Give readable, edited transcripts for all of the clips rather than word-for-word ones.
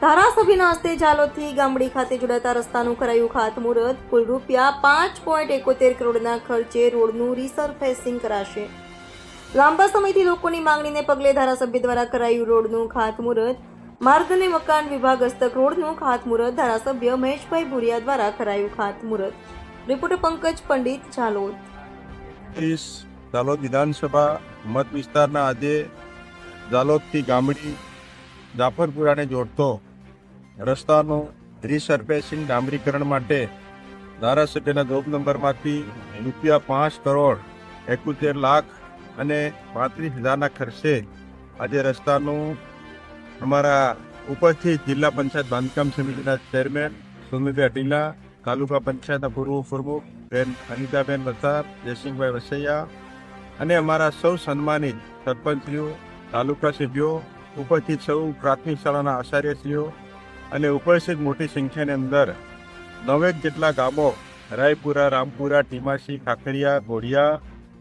ધારાસભ્યના હસ્તે ઝાલોદથી ગામડી ખાતે જોડાતા રસ્તાનું કરાયું ખાતમુહૂર્ત. કુલ ₹5.71 કરોડના ખર્ચે રોડનું રિસરફેસિંગ કરાશે. લાંબા સમયથી લોકોની માંગણીને પગલે ધારાસભ્ય દ્વારા કરાયું રોડનું ખાતમુહૂર્ત. માર્ગ અને મકાન વિભાગ હસ્તક રોડનું ખાતમુહૂર્ત ધારાસભ્ય મહેશભાઈ ભુરિયા દ્વારા કરાયું ખાતમુહૂર્ત. રિપોર્ટર પંકજ પંડિત, ઝાલોદ. ઝાલોદ વિધાનસભા મત વિસ્તારના આજે ઝાલોદથી ગામડી જાફરપુરાને જોડતો રસ્તાનું રીસર્ફેસિંગ ડામરીકરણ માટે ધારાસભ્યના જોબ નંબરમાંથી ₹5.71 અને 35,000ના ખર્ચે આજે રસ્તાનું અમારા ઉપસ્થિત જિલ્લા પંચાયત બાંધકામ સમિતિના ચેરમેન સુમિતભાઈ અટીલા, તાલુકા પંચાયતના પૂર્વ પ્રમુખ બેન અનિતાબેન વસાર, જયસિંહભાઈ વસૈયા અને અમારા સૌ સન્માનિત સરપંચશ્રીઓ, તાલુકા સભ્યો, ઉપસ્થિત સૌ પ્રાથમિક શાળાના આચાર્યશ્રીઓ અને ઉપસ્થિત મોટી સંખ્યાની અંદર 9 જેટલા ગામો રાયપુરા, રામપુરા, ટીમાસી, ખાખરિયા, ઘોડિયા,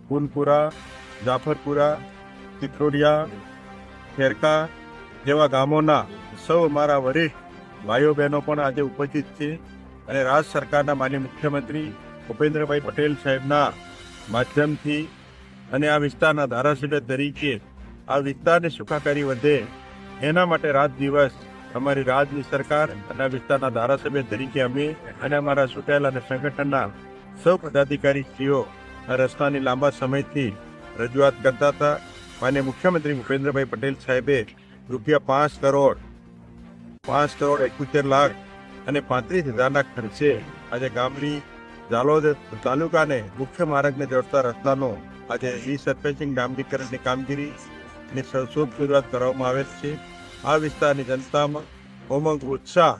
પૂનપુરા, જાફરપુરા, ચિત્રોડિયા, ખેરકા જેવા ગામોના સૌ અમારા વરિષ્ઠ ભાઈઓ બહેનો પણ આજે ઉપસ્થિત છે અને રાજ્ય સરકારના માનનીય મુખ્યમંત્રી ભૂપેન્દ્રભાઈ પટેલ સાહેબના માધ્યમથી અને આ વિસ્તારના ધારાસભ્ય તરીકે આ વિસ્તારની સુખાકારી વધે એના માટે રાત દિવસ અમારી રાજ્ય સરકાર અને આ વિસ્તારના ધારાસભ્ય તરીકે અમે અને અમારા ચૂંટાયેલા અને સંગઠનના સૌ પદાધિકારીશ્રીઓ આ રસ્તાની લાંબા સમયથી રજૂઆત કરતા હતા. માનનીય મુખ્યમંત્રી ભૂપેન્દ્રભાઈ પટેલ સાહેબે ₹5.71 અને 35,000ના ખર્ચે આજે ગામડી ઝાલોદ તાલુકાને મુખ્ય માર્ગને જોડતા રસ્તાનો આજે રીસર્ફેસિંગ ડામરીકરણની કામગીરીની શરૂઆત કરવામાં આવેલ છે. આ વિસ્તારની જનતામાં ઉમંગ, ઉત્સાહ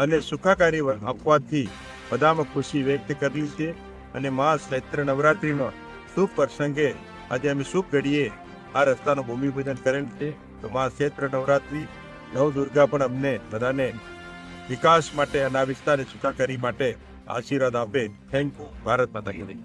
અને સુખાકારી આપવાથી બધામાં ખુશી વ્યક્ત કરી છે અને મા ચૈત્ર નવરાત્રિનો શુભ પ્રસંગે આજે અમે શુભ ઘડીએ આ રસ્તાનું ભૂમિપૂજન કરેલ છે. તો મા ચૈત્ર નવરાત્રિ નવદુર્ગા પણ અમને બધાને વિકાસ માટે અને આ વિસ્તારની સુખાકારી માટે આશીર્વાદ આપે. Thank you. ભારત માતા કી જય.